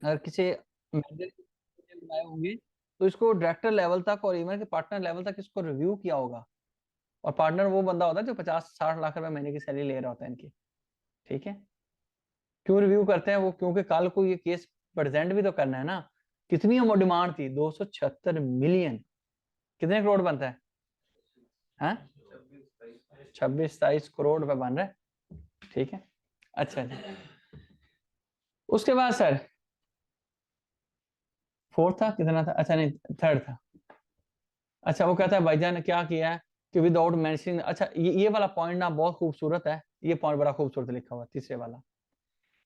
अगर किसी मैनेजर बनाए होंगे तो इसको डायरेक्टर लेवल तक और इवन के पार्टनर लेवल तक इसको रिव्यू किया होगा। और पार्टनर वो बंदा होता है जो 50-60 लाख रुपए महीने की सैलरी ले रहा होता है इनकी। ठीक है, क्यों रिव्यू करते हैं वो? क्योंकि कल को ये केस प्रेजेंट भी तो करना है ना। कितनी डिमांड थी? 276 मिलियन। कितने करोड़ बनता है? हाँ, 26-27 करोड़ रुपए बन रहा है। ठीक है, अच्छा जी। उसके बाद सर फोर्थ था, कितना था? अच्छा नहीं, थर्ड था। अच्छा, वो कहता है भाईजान ने क्या किया है कि विदाउट मेंशनिंग। अच्छा, ये वाला पॉइंट ना बहुत खूबसूरत है। ये पॉइंट बड़ा खूबसूरत लिखा हुआ है, तीसरे वाला।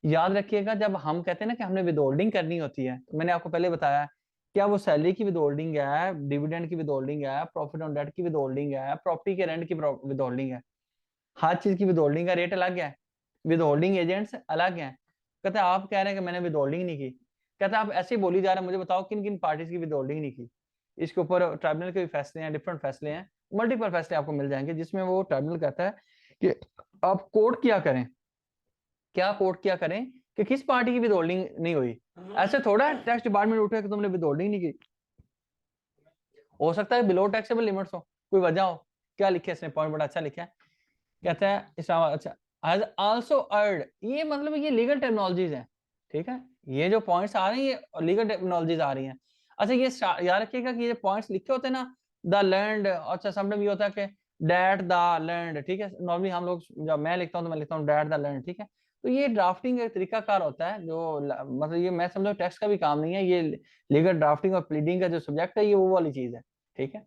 याद रखिएगा, जब हम कहते हैं ना कि हमने विदहोल्डिंग करनी होती है, तो मैंने आपको पहले बताया क्या वो सैलरी की विदहोल्डिंग है, डिविडेंड की विदहोल्डिंग है, प्रॉफिट ऑन डेट की विदहोल्डिंग है, प्रॉपर्टी के रेंट की विदहोल्डिंग है। हर चीज की विदहोल्डिंग का रेट अलग है, विदहोल्डिंग एजेंट्स अलग हैं। कहते हैं आप कह रहे हैं कि मैंने विदहोल्डिंग नहीं की। कहते हैं आप ऐसे ही बोली जा रहे हैं, मुझे बताओ किन किन पार्टीज की विदहोल्डिंग नहीं की। इसके ऊपर ट्राइब्यूनल के भी फैसले हैं, डिफरेंट फैसले हैं, मल्टीपल फैसले आपको मिल जाएंगे, जिसमें वो ट्राइब्यूनल कहता है कि आप कोर्ट क्या करें, क्या कोर्ट क्या करें कि किस पार्टी की विदहोल्डिंग नहीं हुई। ऐसे थोड़ा टैक्स डिपार्टमेंट उठे कि तुमने विदहोल्डिंग नहीं की। हो सकता है बिलो टैक्सेबल लिमिट्स हो, कोई वजह हो। क्या लिखा है इसने? पॉइंट बड़ा अच्छा लिखा है। कहता है इस्लाम, अच्छा, हैज आल्सो अर्ड, ये मतलब ये लीगल टेक्नोलॉजीज हैं। ठीक है, ये जो पॉइंट्स आ रही हैं ये लीगल टेक्नोलॉजीज आ रही हैं। अच्छा, ये याद रखिएगा कि ये पॉइंट्स लिखे होते हैं ना, द लैंड। अच्छा, समटाइम ये होता है कि डैट द लैंड। ठीक है, नॉर्मली हम लोग, जब मैं लिखता हूँ तो मैं लिखता हूँ डैट द लैंड। ठीक है, तो ये ड्राफ्टिंग एक तरीकाकार होता है जो मतलब ये मैं समझो टेक्स्ट का भी काम नहीं है, ये लीगल ड्राफ्टिंग और प्लीडिंग का जो सब्जेक्ट है ये वो वाली चीज है। ठीक है,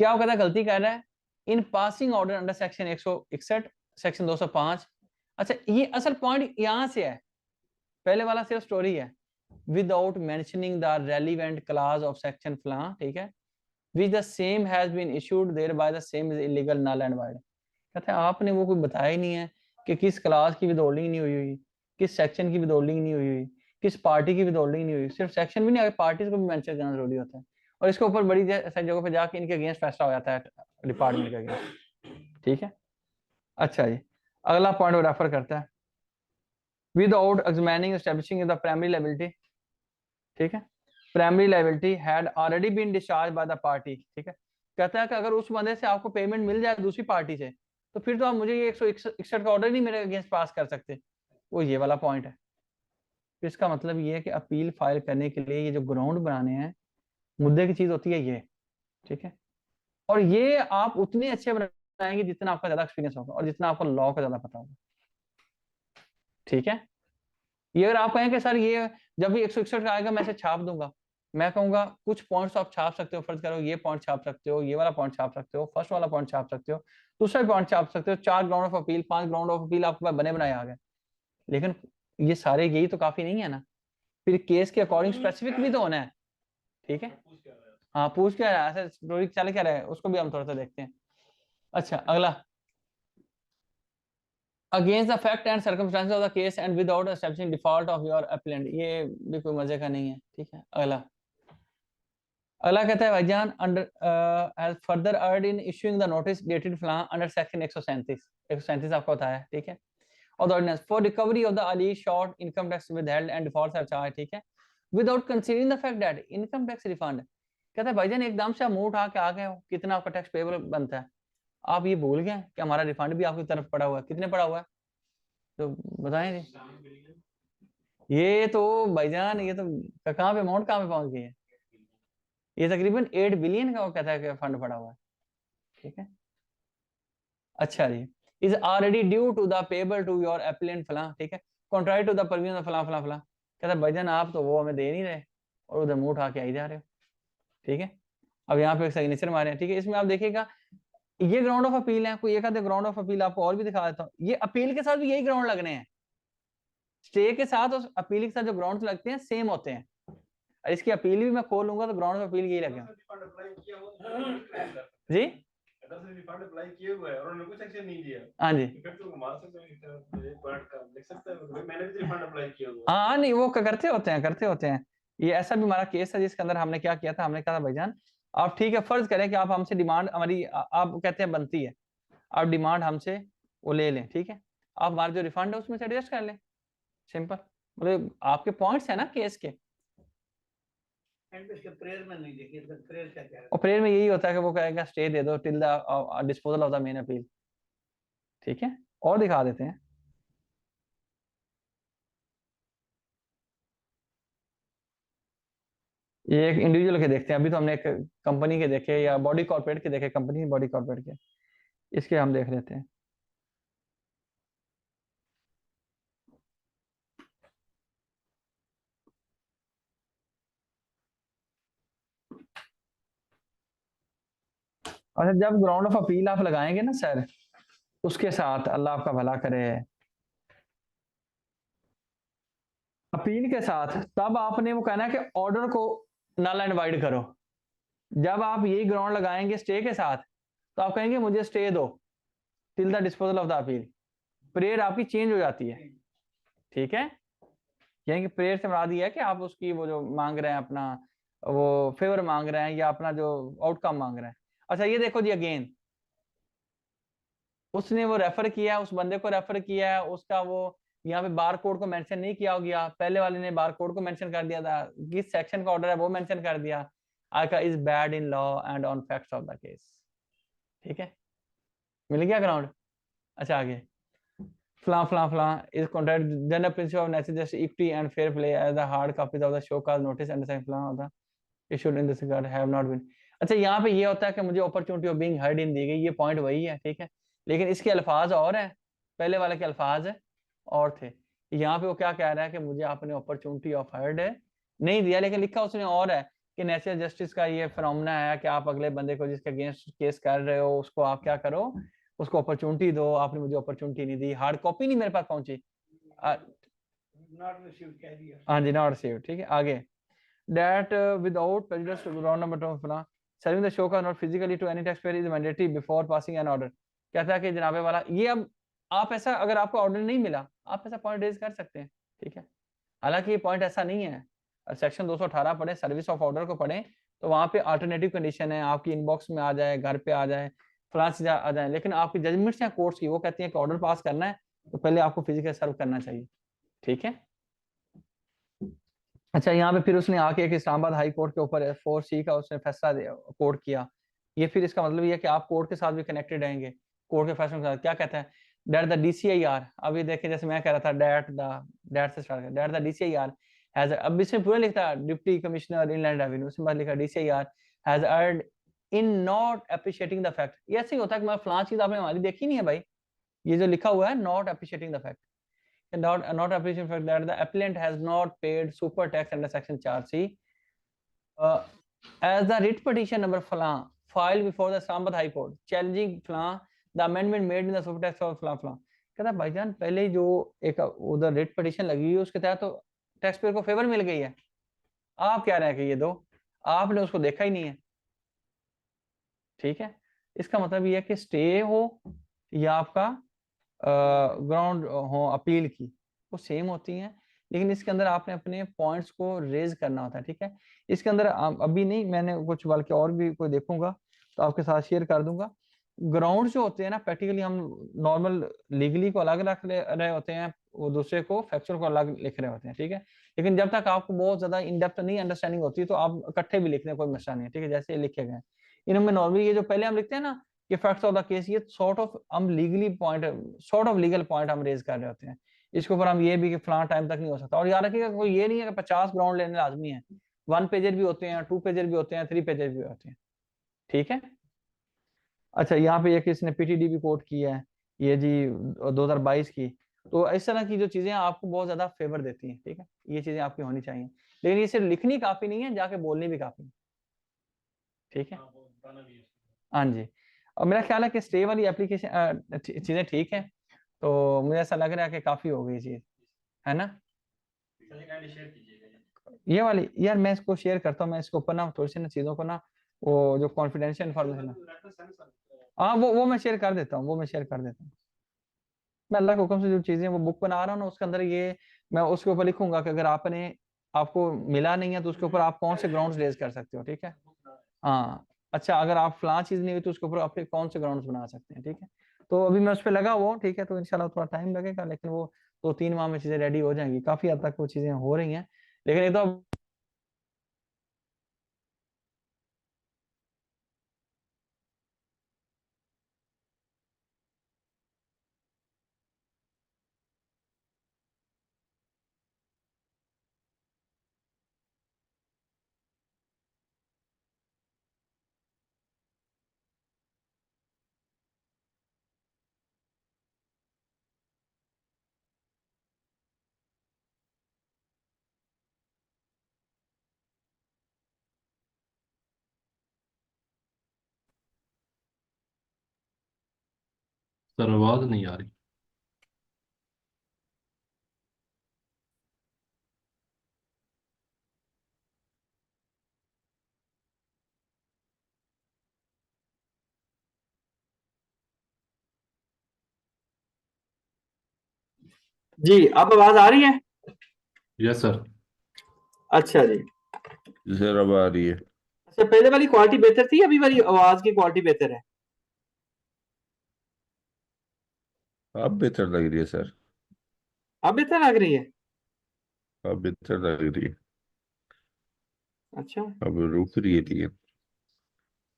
क्या वो कहता है गलती कर रहा है इन passing order under section 161 section 205। अच्छा, ये असल पॉइंट यहां से है, पहले वाला सिर्फ स्टोरी है। Without mentioning the relevant clause of section फला, ठीक है, which the same has been issued thereby the same is illegal null and void. कहते हैं आपने वो कोई बताया ही नहीं है कि किस क्लास की विदहोल्डिंग नहीं हुई हुई, किस सेक्शन की विदहोल्डिंग नहीं हुई हुई, किस पार्टी की विदहोल्डिंग नहीं हुई। सिर्फ सेक्शन भी नहीं, पार्टीज को भी मेंशन करना जरूरी होता है। और इसके ऊपर बड़ी सारी जगह पे जाके इनके अगेंस्ट फैसला हो जाता है डिपार्टमेंट के अगेंस्ट। ठीक है, अच्छा जी, अगला पॉइंट रेफर करता है without examining establishing the primary liability. ठीक है, primary liability had already been discharge by the party. ठीक है, कहता है कि अगर उस बंदे से आपको पेमेंट मिल जाए दूसरी पार्टी से, तो फिर तो आप मुझे ये 161 का ऑर्डर नहीं मेरे अगेंस्ट पास कर सकते। वो ये वाला पॉइंट है। तो इसका मतलब ये है कि अपील फाइल करने के लिए ये जो ग्राउंड बनाने हैं, मुद्दे की चीज होती है ये। ठीक है, और ये आप उतने अच्छे बनाएंगे जितना आपका ज्यादा एक्सपीरियंस होगा और जितना आपको लॉ का ज्यादा पता होगा। ठीक है, ये अगर आप कहें कि सर ये जब भी 161 का आएगा मैं इसे छाप दूंगा, मैं कहूंगा कुछ पॉइंट्स आप छाप सकते हो, फर्ज करो ये पॉइंट छाप सकते हो, ये वाला पॉइंट छाप सकते हो, फर्स्ट वाला पॉइंट छाप सकते हो, दूसरा पॉइंट छाप सकते हो, 4 ground of appeal, 5 ground of appeal आपके पास बने बनाए आ गए। लेकिन ये सारे यही तो काफी नहीं है ना, फिर केस के अकॉर्डिंग स्पेसिफिक भी तो होना है। ठीक है, हाँ, पूछ क्या रहा है, ऐसा स्टोरी चल क्या रहा है उसको भी हम थोड़ा सा देखते हैं। अच्छा, अगला, against the fact and circumstances of the case and without establishing default of your appellate. ये भी कोई मजे का नहीं है। ठीक है, अगला, अगला कहता है भाईजान under further erred in issuing the notice dated फलां अंडर सेक्शन 137 आपको बताया। ठीक है, और the ordinance for recovery of the ally short income tax withheld and default surcharge. ठीक है, without considering the fact that income tax refund. कहता है भाईजान एकदम से आप मुंह उठा के आ गए हो, कितना आपका टैक्स पेबल बनता है, आप ये भूल गए कि हमारा रिफंड भी आपकी तरफ पड़ा हुआ है। कितने पड़ा हुआ है तो बताएं जी। ये तो भाईजान, ये तो कहाँ पे अमाउंट कहाँ पे पहुंच गई है? ये तकरीबन 8 बिलियन का वो कहता है कि फंड पड़ा हुआ है। ठीक है, अच्छा जी, is already due to the payable to your applicant फला। ठीक है, कॉन्ट्रारी टू द परमिशन फला फला फला। कहता है भाईजान आप तो वो हमें दे नहीं रहे और उधर मुंह उठा के आई जा रहे हो। ठीक है, अब यहाँ पे सिग्नेचर मारे हैं। ठीक है, इसमें आप देखिएगा ये ग्राउंड ऑफ अपील है, कोई एक आधे ग्राउंड ऑफ अपील आपको और भी दिखा देता हूँ। ये अपील के साथ भी यही ग्राउंड लगने हैं, स्टे के साथ और अपील के साथ जो ग्राउंड लगते हैं सेम होते हैं। और इसकी अपील भी मैं खोल लूंगा तो ग्राउंड ऑफ अपील यही लगे जी। रिफंड अप्लाई किए हुए हैं और उन्होंने कुछ एक्शन नहीं लिया। हाँ जी, फिर तो मार सकते हैं, ये पॉइंट का लिख सकते हैं मैंने भी रिफंड अप्लाई किया हुआ है। हाँ नहीं, वो करते होते हैं, करते होते हैं। ये ऐसा भी हमारा केस है जिसके अंदर हमने क्या किया था, हमने कहा था भाईजान आप ठीक है फर्ज करें कि आप हमसे डिमांड हमारी आप कहते हैं बनती है, आप डिमांड हमसे वो ले लें। ठीक है, आप हमारा जो रिफंड है उसमें से एडजस्ट कर लें, सिंपल। मतलब आपके पॉइंट्स है ना केस के, प्रेयर में नहीं देखिए, प्रेयर क्या कह रहा है, और प्रेयर में यही होता है कि वो कहेगा स्टे दे दो till the disposal of the main appeal. ठीक है, और दिखा देते हैं। ये एक इंडिविजुअल के देखते हैं, अभी तो हमने एक कंपनी के देखे या बॉडी कॉर्पोरेट के देखे, कंपनी बॉडी कॉर्पोरेट के, इसके हम देख लेते हैं। अच्छा, जब ग्राउंड ऑफ अपील आप लगाएंगे ना सर, उसके साथ अल्लाह आपका भला करे, अपील के साथ तब आपने वो कहना है कि ऑर्डर को नल एंड वाइड करो। जब आप यही ग्राउंड लगाएंगे स्टे के साथ, तो आप कहेंगे मुझे स्टे दो till the disposal of the appeal, prayer आपकी चेंज हो जाती है। ठीक है, यानी कि प्रेयर से मुराद ये है कि आप उसकी वो जो मांग रहे हैं अपना, वो फेवर मांग रहे हैं या अपना जो आउटकम मांग रहे हैं। अच्छा ये देखो जी, अगेन उसने वो रेफर किया, उस बंदे को रेफर किया है, उसका वो यहाँ पे बार कोड को मेंशन नहीं किया गया, पहले वाले ने बार कोड को मेंशन कर दिया था, किस सेक्शन का ऑर्डर है वो मेंशन कर दिया, आका is bad in law and on facts of the case. ठीक है, मिल गया ग्राउंड। अच्छा आगे, फला फला फला is contract general principle of natural justice equity and fair play as the hard copies of the show cause notice and second फला होता issued in this regard have not been. अच्छा यहाँ पे ये होता है कि मुझे अपॉर्चुनिटी ऑफ बीइंग हर्ड इन दी गई, ये पॉइंट वही है। ठीक है, लेकिन इसके अल्फाज और है, पहले वाले के अल्फाज है और थे। यहाँ पे वो क्या कह रहा है कि मुझे आपने अपॉर्चुनिटी ऑफ हर्ड नहीं दिया, लेकिन लिखा उसने और है कि नेचुरल जस्टिस का ये फिनोमेना है कि आप अगले बंदे को जिसके अगेंस्ट केस कर रहे हो उसको आप क्या करो, उसको अपॉर्चुनिटी दो। आपने मुझे अपॉर्चुनिटी नहीं दी, हार्ड कॉपी नहीं मेरे पास पहुंची। हाँ जी, नॉट रिसीव्ड। ठीक है, आगे that without prejudice to ground number 2 फला serving the show cause not physically to any taxpayer is mandatory before passing an order। कहता है कि जनाबे वाला ये, अब आप ऐसा, अगर आपको ऑर्डर नहीं मिला आप ऐसा पॉइंट रेज कर सकते हैं। ठीक है, हालांकि ये पॉइंट ऐसा नहीं है, सेक्शन 218 पढ़े, सर्विस ऑफ ऑर्डर को पढ़े, तो वहां पे अल्टरनेटिव कंडीशन है, आपकी इनबॉक्स में आ जाए, घर पे आ जाए, फलां चीज आ जाए, लेकिन आपकी जजमेंट्स या कोर्ट्स की वो कहती है कि ऑर्डर पास करना है तो पहले आपको फिजिकल सर्व करना चाहिए। ठीक है, अच्छा यहाँ पे फिर उसने आके एक इस्लामाबाद हाई कोर्ट के ऊपर 4C का उसने फैसला कोर्ट किया। ये फिर इसका मतलब ये है कि आप कोर्ट के साथ भी कनेक्टेड रहेंगे, कोर्ट के फैसलों के साथ। क्या कहता है, डेट द DCIR, अब ये देखें जैसे मैं कह रहा था डेट से स्टार्ट कर, डेट द DCIR हैज, अब इसमें पूरा लिखता है डिप्टी कमिश्नर इनलैंड रेवेन्यू, उसमें बाद लिखा DCIR has earned in not appreciating the fact. ये ऐसे ही होता है कि मैं फलां चीज आपने हमारी देखी नहीं है भाई, ये जो लिखा हुआ है not appreciating the fact, not appreciating fact that the appellant has not paid super tax under section 4C as the writ petition number falan filed before the Islamabad High Court challenging falan the amendment made in the super tax of falan falan। कहता है भाईजान पहले जो एक उधर writ petition लगी है उसके तहत तो टैक्स पेयर को फेवर मिल गई है, आप कह रहे हैं कि ये दो, आपने उसको देखा ही नहीं है। ठीक है, इसका मतलब ये है कि स्टे हो या आपका ग्राउंड हो अपील की, वो सेम होती हैं, लेकिन इसके अंदर आपने अपने पॉइंट्स को रेज करना होता है। ठीक है, इसके अंदर अभी नहीं, मैंने कुछ बल्कि और भी कोई देखूंगा तो आपके साथ शेयर कर दूंगा। ग्राउंड जो होते हैं ना, प्रैक्टिकली हम नॉर्मल लीगली को अलग रख रहे होते हैं, वो दूसरे को फैक्चुअल को अलग लिख रहे होते हैं। ठीक है, लेकिन जब तक आपको बहुत ज्यादा इन डेप्थ नहीं अंडरस्टैंडिंग होती तो आप इकट्ठे भी लिखने कोई मसला नहीं है। ठीक है, जैसे ये लिखे गए इनमें नॉर्मली ये जो पहले हम लिखते हैं ना कि फैक्ट्स ऑफ द केस, ये सॉर्ट ऑफ हम legally point, sort of legal point हम रेज कर रहे होते हैं। इसके ऊपर हम ये भी कि फलां टाइम तक नहीं हो सकता। और याद रखिएगा कोई ये नहीं है कि 50 ग्राउंड लेने लाजमी है, 1 पेजर भी होते हैं, 2 पेजर भी होते हैं, 3 पेजर भी होते हैं। ठीक है, अच्छा यहाँ पे एक इसने PTD भी कोट की है, ये जी 2022 की। तो इस तरह की जो चीजें आपको बहुत ज्यादा फेवर देती हैं। ठीक है, ये चीजें आपकी होनी चाहिए, लेकिन ये सिर्फ लिखनी काफी नहीं है, जाके बोलनी भी काफी है। ठीक है, हाँ जी, और मेरा ख्याल है कि स्टे वाली एप्लीकेशन चीजें ठीक है, तो मुझे ऐसा लग रहा है कि काफी हो गई चीज, है ना। ये वाली यार मैं इसको शेयर करता हूँ, मैं इसके ऊपर ना थोड़ी सी ना चीजों को ना, वो जो कॉन्फिडेंशियल इन्फॉर्मेशन है, हाँ वो मैं शेयर कर देता हूँ, वो मैं शेयर कर देता हूँ। मैं अल्लाह के हुक्म से जो चीजें वो बुक बना रहा हूँ ना, उसके अंदर ये मैं उसके ऊपर लिखूंगा कि अगर आपने, आपको मिला नहीं है तो उसके ऊपर आप कौन से ग्राउंड्स रेज कर सकते हो। ठीक है, हाँ, अच्छा अगर आप फलां चीज नहीं हुई तो उसके ऊपर आप कौन से ग्राउंड्स बना सकते हैं। ठीक है, तो अभी मैं उस पर लगा वो, ठीक है, तो इंशाल्लाह थोड़ा टाइम लगेगा, लेकिन वो तो 3 माह में चीजें रेडी हो जाएंगी, काफी हद तक वो चीजें हो रही हैं, लेकिन ये तो सर आवाज नहीं आ रही। जी, अब आवाज आ रही है? Yes sir. अच्छा जी। सर अब आ रही है। अच्छा, पहले वाली क्वालिटी बेहतर थी, अभी वाली आवाज की क्वालिटी बेहतर है? अब बेहतर लग रही है सर। अब बेहतर लग रही है? अब बेहतर लग रही है। अच्छा, अब रुक रही है लेकिन।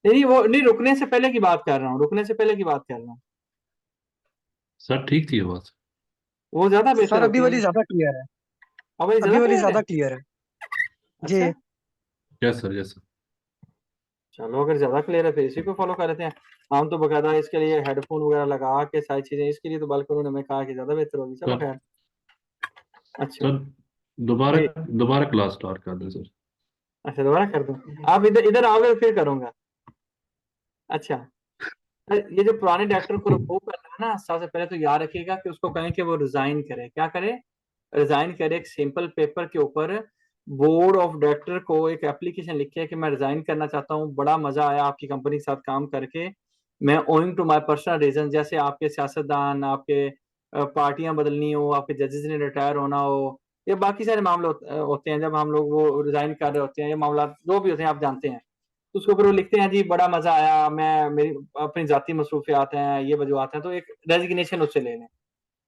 नहीं वो नहीं, रुकने से पहले की बात कर रहा हूँ, रुकने से पहले की बात कर रहा हूँ। सर ठीक थी आवाज। वो ज्यादा बेहतर सर अभी होती वाली है। ज्यादा क्लियर है। अब ये अभी ज्यादा वाली क्लियर ज्यादा है? क्लियर है जी। अच्छा, यस सर यस सर। चलो अगर ज्यादा क्लियर है फिर इसी को फॉलो कर लेते हैं। हम तो बकायदा इसके लिए हेडफोन वगैरह लगा के सारी चीजें, इसके लिए तो बल्कि उन्होंने हमें कहा कि ज्यादा बेहतर होगी। चलो सर खैर। अच्छा सर दोबारा जी। दोबारा क्लास स्टार्ट कर दें सर। अच्छा, दोबारा कर दूं? आप इधर इधर आओगे फिर करूंगा। अच्छा, ये जो पुराने डायरेक्टर को रिमूव करना है ना, सबसे पहले तो याद रखिएगा कि उसको कहें कि वो रिजाइन करे। क्या करे? रिजाइन करे। एक सिंपल पेपर के ऊपर बोर्ड ऑफ डायरेक्टर को एक एप्लीकेशन लिखे कि मैं रिजाइन करना चाहता हूँ, बड़ा मजा आया आपकी कंपनी के साथ काम करके, मैं owing to my personal reason, जैसे आपके सियासतदान, आपके पार्टियां बदलनी हो, आपके जजेस ने रिटायर होना हो, ये बाकी सारे मामले होते हैं जब हम लोग वो रिजाइन कर रहे होते हैं, ये मामला जो भी होते हैं आप जानते हैं। तो उसके ऊपर वो लिखते हैं जी बड़ा मजा आया, मैं मेरी अपनी जाती मसरूफियात हैं, ये वजूहत हैं, तो एक रेजिग्नेशन उससे ले लें।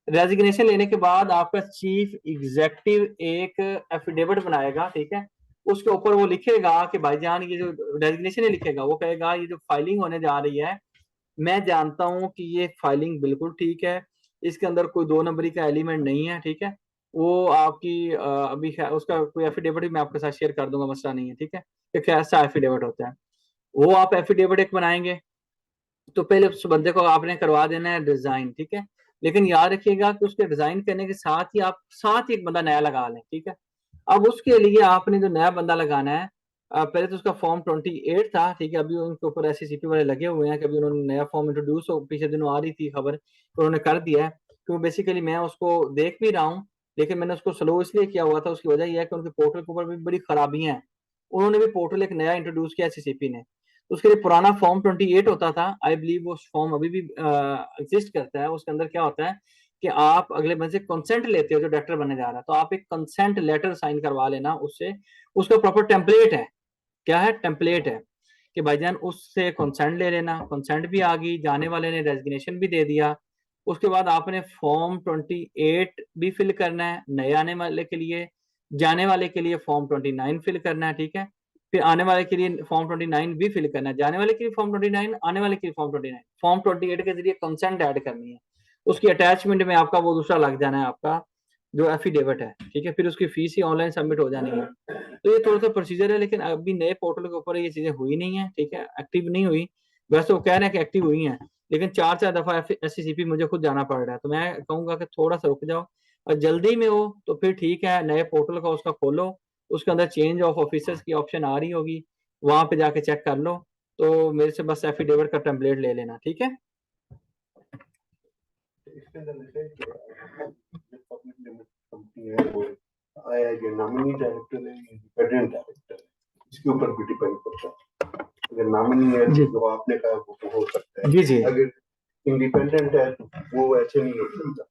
रेजिग्नेशन लेने के बाद आपका चीफ एग्जेक्टिव एक एफिडेविट बनाएगा, ठीक है। उसके ऊपर वो लिखेगा कि भाईजान ये जो रेजिग्नेशन लिखेगा, वो कहेगा ये जो फाइलिंग होने जा रही है, मैं जानता हूं कि ये फाइलिंग बिल्कुल ठीक है, इसके अंदर कोई दो नंबरी का एलिमेंट नहीं है, ठीक है। वो आपकी अभी उसका कोई एफिडेविट भी मैं आपके साथ शेयर कर दूंगा, मसला नहीं है, ठीक है, कि कैसा एफिडेविट होता है। वो आप एफिडेविट एक बनाएंगे, तो पहले उस बंदे को आपने करवा देना है डिजाइन, ठीक है। लेकिन याद रखिएगा कि उसके डिजाइन करने के साथ ही आप साथ ही एक बंदा नया लगा लें, ठीक है। अब उसके लिए आपने जो नया बंदा लगाना है, पहले तो उसका फॉर्म 28 था, ठीक है। अभी उनके ऊपर एससीसीपी वाले लगे हुए हैं कि अभी उन्होंने नया फॉर्म इंट्रोड्यूस हो, पीछे दिनों आ रही थी खबर, तो उन्होंने कर दिया है। तो बेसिकली मैं उसको देख भी रहा हूँ, लेकिन मैंने उसको स्लो इसलिए किया हुआ था, उसकी वजह यह है कि उनके पोर्टल के ऊपर भी बड़ी खराबियां हैं। उन्होंने भी पोर्टल एक नया इंट्रोड्यूस किया एससीसीपी ने। उसके लिए पुराना फॉर्म 28 होता था, आई बिलीव वो फॉर्म अभी भी एग्जिस्ट करता है। उसके अंदर क्या होता है कि आप अगले बंदे से कंसेंट लेते हो जो डायरेक्टर बनने जा रहा है, तो आप एक कंसेंट लेटर साइन करवा लेना उससे। उसका प्रॉपर टेम्पलेट है। क्या है? टेम्पलेट है कि भाईजान उससे कंसेंट ले लेना। कंसेंट भी आ गई, जाने वाले ने रेजिग्नेशन भी दे दिया। उसके बाद आपने फॉर्म 28 भी फिल करना है नए आने वाले के लिए, जाने वाले के लिए फॉर्म 29 फिल करना है, ठीक है। फिर आने वाले के लिए फॉर्म 29 भी फिल करना है, जाने वाले के लिए फॉर्म 29, आने वाले के लिए फॉर्म 29। फॉर्म 28 के जरिए कंसेंट ऐड करनी है। उसकी अटैचमेंट में आपका वो दूसरा लग जाना है, आपका जो एफिडेविट है, ठीक है। फिर उसकी फीस ही ऑनलाइन सबमिट हो जानी है। तो ये थोड़ा सा प्रोसीजर है, लेकिन अभी नए पोर्टल के ऊपर ये चीजें हुई नहीं है, ठीक है, एक्टिव नहीं हुई। वैसे वो कह रहे हैं कि एक्टिव हुई हैं, लेकिन 4 दफा एससीसीपी मुझे खुद जाना पड़ रहा है। तो मैं कहूंगा कि थोड़ा सा रुक जाओ, और जल्दी में हो तो फिर ठीक है, नए पोर्टल का उसका खोलो, उसके अंदर चेंज ऑफ ऑफिसर्स की ऑप्शन आ रही होगी, वहां पे जाके चेक कर लो। तो मेरे से बस एफिडेविट का टेम्पलेट ले लेना, ठीक है। इसके अंदर लिखा है कि पब्लिक लिमिटेड कंपनी है, वो आया ये नॉमिनी डायरेक्टर है, इंडिपेंडेंट डायरेक्टर है, इसके ऊपर भी डिपेंड करता है। अगर नॉमिनी है जी जो आपने कहा वो हो सकता है, जी जी अगर इंडिपेंडेंट है तो वो ऐसे नहीं हो सकता,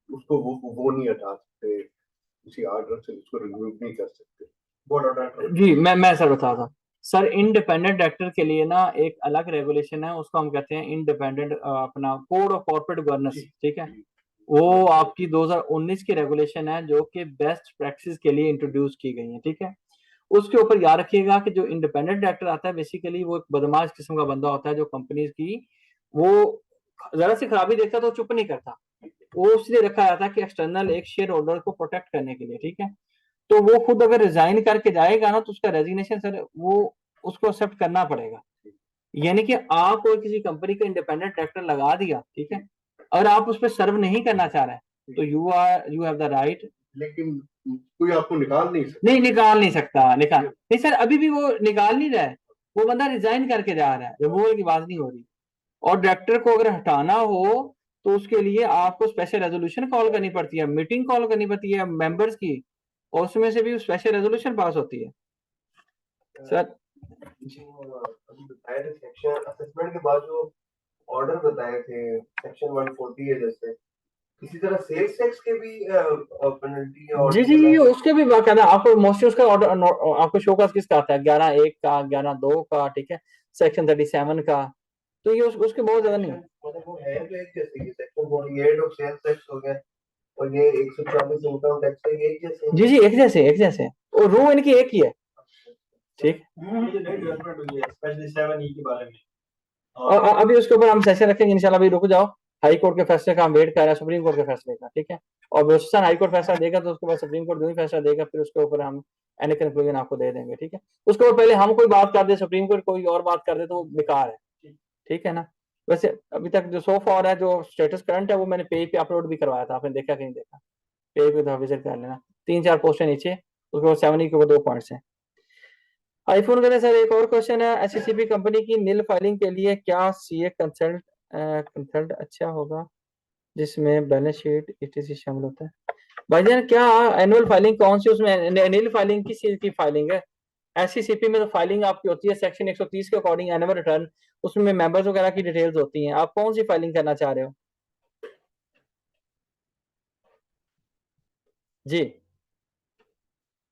उसको वो नहीं हटा सकते, किसी आर्डर से उसको रिमूव नहीं कर सकते। बोर्ड ऑफ डायरेक्टर जी, मैं सर बता था सर, इंडिपेंडेंट डायरेक्टर के लिए ना एक अलग रेगुलेशन है, उसको हम कहते हैं इंडिपेंडेंट अपना कोड ऑफ कॉर्पोरेट गवर्नेंस, ठीक है। वो आपकी 2019 की रेगुलेशन है जो कि बेस्ट प्रैक्टिस के लिए इंट्रोड्यूस की गई है, ठीक है। उसके ऊपर याद रखिएगा कि जो इंडिपेंडेंट डायरेक्टर आता है बेसिकली वो एक बदमाश किस्म का बंदा होता है जो कंपनीज की वो जरा सी खराबी देखता तो चुप नहीं करता, वो इसलिए रखा जाता है कि एक्सटर्नल एक शेयर होल्डर को प्रोटेक्ट करने के लिए, ठीक है। तो वो खुद अगर रिजाइन करके जाएगा ना तो उसका रेजिग्नेशन सर वो उसको एक्सेप्ट करना पड़ेगा। यानी कि आप कोई किसी कंपनी का इंडिपेंडेंट डायरेक्टर लगा दिया, ठीक है, और आप उस पर सर्व नहीं करना चाह रहे हैं तो यू हैव द राइट। लेकिन कोई आपको निकाल नहीं सकता। नहीं निकाल नहीं सकता, निकाल नहीं सर, अभी भी वो निकाल नहीं रहा है, वो बंदा रिजाइन करके जा रहा है, रिमूवल की बात नहीं हो रही। और डायरेक्टर को अगर हटाना हो तो उसके लिए आपको स्पेशल रेजोल्यूशन कॉल करनी पड़ती है, मीटिंग कॉल करनी पड़ती है मेंबर्स की, और उसमें से भी स्पेशल रेजोल्यूशन पास होती है सर। अभी बताए थे सेक्शन असेसमेंट के बाद जो ऑर्डर बताए थे सेक्शन 140 है, जैसे इसी तरह सेल्स टैक्स के भी पेनल्टी या जी जी जी उसके भी बाकायदा आपको मोस्टली उसका ऑर्डर आपको शो का किसका आता है 11(1) का 11(2) का, ठीक है, सेक्शन 37 का, तो ये उसके बहुत ज्यादा नहीं है। मतलब वो है तो एक जैसे ही सेक्शन 48 ऑफ सेल्स टैक्स हो गया और ये 140 इनकम टैक्स है, ये एक जैसे जी जी एक जैसे और रू इनकी एक ही है, ठीक। मुझे नई डेवलपमेंट हुई है स्पेशली 7E के बारे में। और अभी उसके ऊपर हम सेशन रखेंगे इंशाल्लाह, अभी रुक जाओ, हाई कोर्ट के फैसले का हम वेट कर रहे हैं, सुप्रीम कोर्ट के फैसले का, ठीक है। और बलूचिस्तान हाई कोर्ट फैसला देगा तो उसके बाद सुप्रीम कोर्ट जो भी फैसला देगा फिर उसके ऊपर हम एनी कंक्लूजन आपको दे देंगे, ठीक है। उसके ऊपर पहले हम कोई बात कर दे, सुप्रीम कोर्ट कोई और बात कर दे तो वो बेकार है, ठीक है ना। वैसे अभी तक जो सो फॉर है, जो स्टेटस करंट है, वो मैंने पेज पे अपलोड भी करवाया था, आपने देखा कि नहीं देखा, पेज पे तो विजिट कर लेना, 3-4 पोस्टें नीचे, उसके बाद 7E के ऊपर 2 पॉइंट्स हैं। आईफोन का सर एक और क्वेश्चन है, एससीसीपी कंपनी की नील फाइलिंग के लिए क्या सीए कंसल्ट अच्छा होगा जिसमें बैलेंस शीट ईटीसी शामिल होता है? भाईजान क्या एनुअल फाइलिंग कौन सी, उसमें नील फाइलिंग किस चीज की फाइलिंग है? एससीसीपी में तो फाइलिंग आपकी होती है सेक्शन 130 के अकॉर्डिंग एनुअल रिटर्न, उसमें मेंबर्स वगैरह की डिटेल्स होती हैं, आप कौन सी फाइलिंग करना चाह रहे हो? जी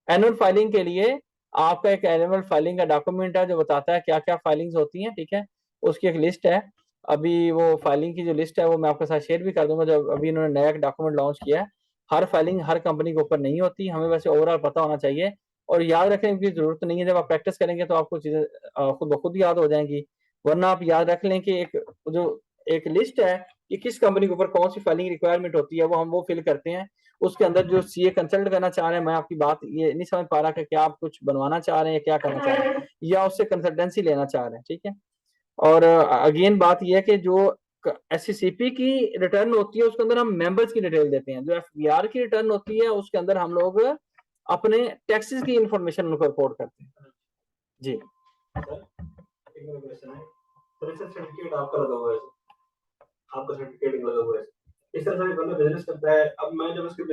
एनुअल फाइलिंग के लिए आपका एक एनुअल फाइलिंग का डॉक्यूमेंट है जो बताता है क्या क्या फाइलिंग्स होती हैं, ठीक है, उसकी एक लिस्ट है। अभी वो फाइलिंग की जो लिस्ट है वो मैं आपके साथ शेयर भी कर दूंगा, जब अभी इन्होंने नया डॉक्यूमेंट लॉन्च किया है। हर फाइलिंग हर कंपनी के ऊपर नहीं होती, हमें वैसे ओवरऑल पता होना चाहिए और याद रखने की जरूरत नहीं है, जब आप प्रैक्टिस करेंगे तो आपको चीजें खुद ब खुद याद हो जाएंगी। वरना आप याद रख लें कि एक लिस्ट है कि किस कंपनी के ऊपर कौन सी फाइलिंग रिक्वायरमेंट होती है, वो फिल करते हैं। उसके अंदर जो सीए कंसल्ट करना चाह रहे हैं, मैं आपकी बात ये नहीं समझ पा रहा कि क्या आप कुछ बनवाना चाह रहे हैं या क्या करना चाह रहे हैं या उससे कंसल्टेंसी लेना चाह रहे हैं, ठीक है। और अगेन बात यह है कि जो एससीसीपी की रिटर्न होती है उसके अंदर हम मेंबर्स की डिटेल देते हैं, जो एफबीआर की रिटर्न होती है उसके अंदर हम लोग अपने टैक्सेस की इंफॉर्मेशन उनको रिपोर्ट करते हैं। जी एक और क्वेश्चन है, सर्टिफिकेट आपका लगा हुआ है, आपका सर्टिफिकेट लगा हुआ है, इस तरह से बंदा बिजनेस करता है, अब मैं जब उसका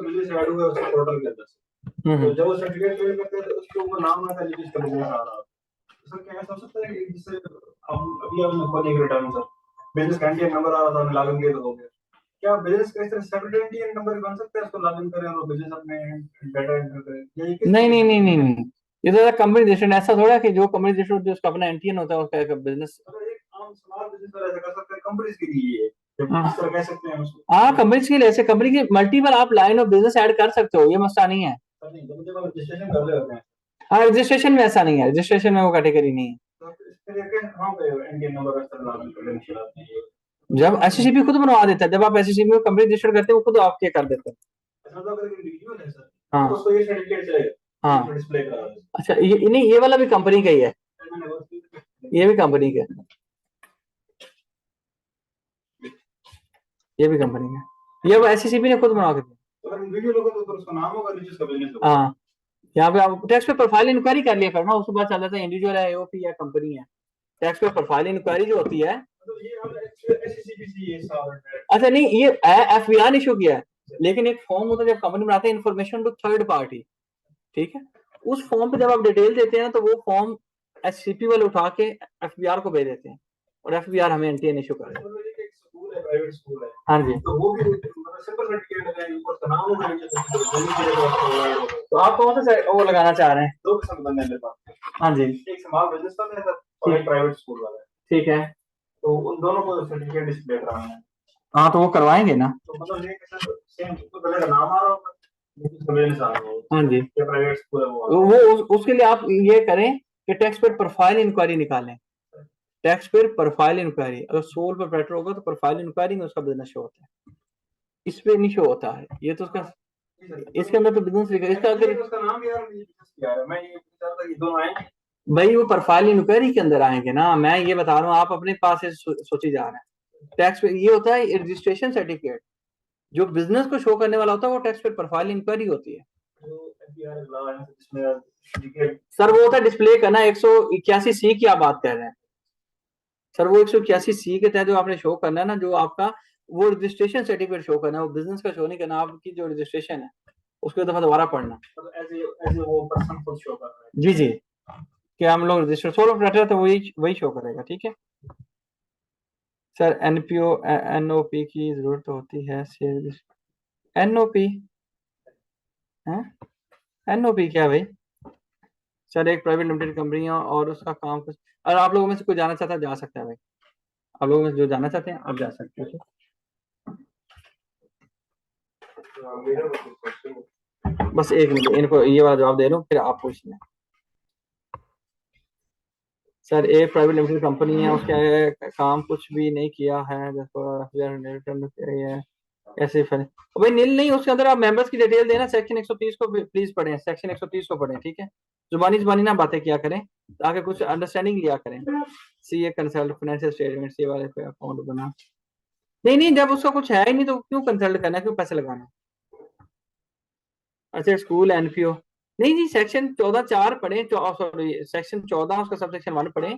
बिजनेस ऐड हुआ उसके पोर्टल के अंदर से, तो जब वो सर्टिफिकेट क्लियर करते हैं तो उसको वो नाम आता है जिसका बिजनेस आ रहा है, तो सर क्या ऐसा हो सकता है कि जिससे हम अभी हमने खोलने के रिटर्न सर बिजनेस का एनटीएन नंबर आ रहा था, हमने लॉगिन किया तो हो गया, क्या बिजनेस का इस तरह सेपरेट एनटीएन नंबर बन सकता है, उसको लॉगिन करें और बिजनेस अपने डाटा एंटर करें, या ये किस नहीं नहीं नहीं नहीं नहीं, ये तो कंपनी रजिस्ट्रेशन ऐसा थोड़ा है कि जो कंपनी रजिस्टर्ड जो उसका अपना एनटीएन होता है उसका एक बिजनेस। एक आम स्मॉल बिजनेस वाला ऐसा कर सकता है, कंपनीज के लिए इस तरह कह सकते हैं उसको। हाँ कंपनी के लिए ऐसे कंपनी की मल्टीपल आप लाइन ऑफ बिजनेस ऐड कर सकते हो, ये मसला नहीं है। सर नहीं, जब आप रजिस्ट्रेशन कर रहे होते हैं हाँ रजिस्ट्रेशन में ऐसा नहीं है, रजिस्ट्रेशन में वो कैटेगरी नहीं है। तो इस तरह के हाँ पे एनटीएन नंबर इस तरह लॉगिन क्रेडेंशियल आते हैं, जब एससीसीपी खुद बनवा देता है, जब आप एससीसीपी में कंपनी रजिस्टर करते हैं वो खुद आपके कर देते हैं। मतलब अगर इंडिविजुअल है सर हाँ तो उसको ये सर्टिफिकेट चलेगा, हाँ डिस्प्ले करा है, अच्छा ये नहीं, ये वाला भी कंपनी का ही है, मैंने वो चीज़- ये भी कंपनी का है, ये भी कंपनी का है, ये वो एससीसीपी ने खुद बनवा के दिया। तो अगर इंडिविजुअल होगा तो फिर उसका नाम होगा नीचे उसका बिजनेस होगा। हाँ यहाँ पे आप टैक्स पे प्रोफाइल इंक्वायरी कर लिया करना, उसके बाद चल जाता है इंडिविजुअल है, एओपी है, कंपनी है। टैक्स पे प्रोफाइल इंक्वायरी जो होती है, तो ये हम एससीसीपीसी ये सारा अच्छा नहीं ये एफबीआर इशू किया है, लेकिन एक फॉर्म होता है जब कंपनी बनाते हैं इन्फॉर्मेशन टू थर्ड पार्टी, ठीक है, उस फॉर्म पे जब आप डिटेल देते हैं तो वो फॉर्म एससीपी वाले उठा के एफबीआर को भेज देते हैं और एफबीआर हमें एनटीएन इशू कर देता है। एक स्कूल है, प्राइवेट स्कूल है, हाँ जी, तो वो भी मतलब सिंपल सर्टिफिकेट है, ऊपर का नाम होगा नीचे तो तो आप कौन सा वो लगाना चाह रहे हैं? दो किस्म बंदे मेरे पास, हाँ जी एक स्मॉल बिजनेस वाला है सर और एक प्राइवेट स्कूल वाला है, ठीक है, तो उन दोनों को सर्टिफिकेट डिस्प्ले कराना है। हाँ तो वो करवाएंगे ना। तो मतलब ये सर सेम तो पहले का नाम आ रहा होगा, उसका बिजनेस आ रहा होगा, हाँ जी, या प्राइवेट स्कूल है वो आ रहा होगा। उसके लिए आप ये करें कि टैक्स पेड प्रोफाइल इंक्वायरी निकालें। टैक्स पेड प्रोफाइल इंक्वायरी, अगर सोल प्रोप्राइटर होगा तो प्रोफाइल इंक्वायरी में उसका बिजनेस शो होता है, इस पे नहीं शो होता है। ये तो उसका, इसके अंदर तो बिजनेस लिखा है, इसका अगर उसका नाम यार मुझे बिजनेस क्या है, मैं ये पूछ रहा था कि दोनों आएंगे। भाई वो प्रोफाइल इंक्वायरी के अंदर आएंगे ना, मैं ये बता रहा हूँ, आप अपने पास से सोची जा रहे हैं। टैक्स पे ये होता है रजिस्ट्रेशन सर्टिफिकेट, जो बिजनेस को शो करने वाला होता है वो टैक्स पे प्रोफाइल इंक्वायरी होती है। जो एफबीआर लगा है जिसमें सर्टिफिकेट सर वो होता है डिस्प्ले करना, 181C की आप बात कर रहे हैं सर, वो 181C के तहत जो आपने शो करना है ना, जो आपका वो रजिस्ट्रेशन सर्टिफिकेट शो करना है, वो बिजनेस का शो नहीं करना, आपकी जो रजिस्ट्रेशन है उसको दफा दोबारा पढ़ना। मतलब एज ए वो पर्सन खुद शो कर रहा है। जी जी, कि हम लोग रजिस्टर सोलो ऑपरेटर तो वही शो करेगा, ठीक है सर। एनपीओ एनओपी की जरूरत होती है, एनओपी है, एनओपी क्या है भाई सर? एक प्राइवेट लिमिटेड कंपनी है और उसका काम कुछ, और आप लोगों में से कोई जाना चाहता है जा सकता है भाई, आप लोगों में से जो जाना चाहते हैं आप जा सकते हैं, ठीक? मेरा क्वेश्चन बस एक मिनट, इनको ये वाला जवाब दे रहा हूँ फिर आप पूछ लें। सर एक प्राइवेट लिमिटेड कंपनी है, उसके काम कुछ भी नहीं किया है, ऐसे भाई नील नहीं, उसके अंदर आप मेंबर्स की डिटेल देना, सेक्शन 130 को प्लीज पढ़ें, सेक्शन 130 को पढ़ें, ठीक है? जुबानी ना बातें किया करें, ताकि कुछ अंडरस्टैंडिंग लिया करें। सीए कंसल्ट, फाइनेंशियल स्टेटमेंट, सी वाले पे अकाउंट बना, नहीं जब उसका कुछ है ही नहीं तो क्यों कंसल्ट करना है, क्यों पैसे लगाना? अच्छा स्कूल एनपीओ, नहीं जी, सेक्शन 14(4) पढ़े, सॉरी सेक्शन 14 उसका सबसेक्शन 1 पढ़े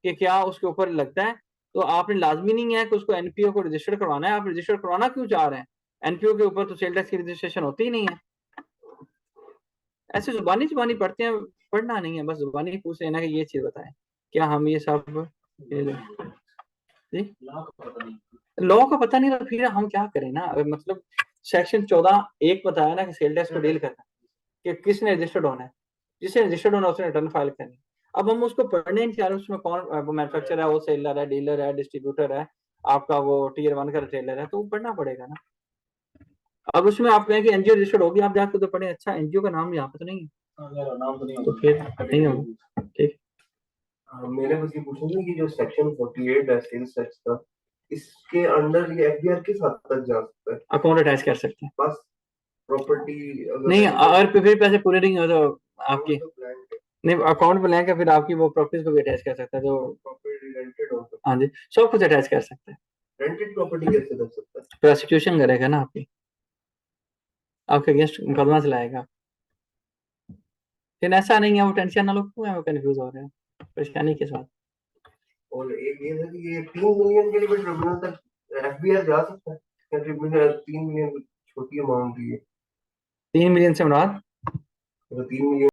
कि क्या उसके ऊपर लगता है। तो आपने लाजमी नहीं है कि उसको एनपीओ को रजिस्टर करवाना है, आप रजिस्टर करवाना क्यों चाह रहे हैं? एनपीओ के ऊपर तो सेल टैक्स की रजिस्ट्रेशन होती ही नहीं है। ऐसे जुबानी पढ़ते हैं, पढ़ना नहीं है, बस जुबानी पूछ लेना कि ये चीज बताएं, क्या हम ये सब जी लॉ का पता नहीं तो फिर हम क्या करें ना, मतलब सेक्शन 14(1) बताया ना कि सेल टैक्स को डील करना, कि किसने रजिस्टर्ड होना है, जिसने रजिस्टर्ड होना है उसने रिटर्न फाइल करनी। अब हम उसको पढ़ने नहीं चाह रहे, उसमें कौन वो मैन्युफैक्चरर है, वो सेलर है, डीलर है, डिस्ट्रीब्यूटर है, आपका वो टीयर 1 का रिटेलर है, तो वो पढ़ना पड़ेगा ना। अब उसमें आप कहें कि एनजीओ रजिस्टर्ड होगी, आप जाकर तो पढ़े, अच्छा एनजीओ का नाम यहाँ पे तो नहीं है, नाम तो नहीं तो फिर नहीं होगा, ठीक। मैंने बस ये पूछा था कि जो सेक्शन 48 है सेल्स टैक्स का, इसके अंडर ये एफबीआर किस हद तक जा सकता है? अकाउंट अटैच कर सकते हैं, बस प्रॉपर्टी नहीं अगर फिर पैसे पूरे नहीं हो तो आपकी प्रॉपर्टी नहीं, अकाउंट ब्लैंक है, फिर आपकी वो प्रॉपर्टीज को भी अटैच कर सकता है, जो रेंटेड हो, हाँ जी सब कुछ अटैच कर सकते हैं। रेंटेड प्रॉपर्टी कैसे कर सकता है? प्रोसिक्यूशन करेगा ना आपके अगेंस्ट मुकदमा चलाएगा। लेकिन ऐसा नहीं है, वो टेंशन ना लो, क्यों है वो कंफ्यूज हो रहे हैं, परेशानी के साथ। और एक ये है कि ये 3 मिलियन के लिए भी ट्रिब्यूनल तक एफबीआर जा सकता है या ट्रिब्यूनल 3 मिलियन छोटी अमाउंट है? 3 मिलियन से मुराद तो 3 मिलियन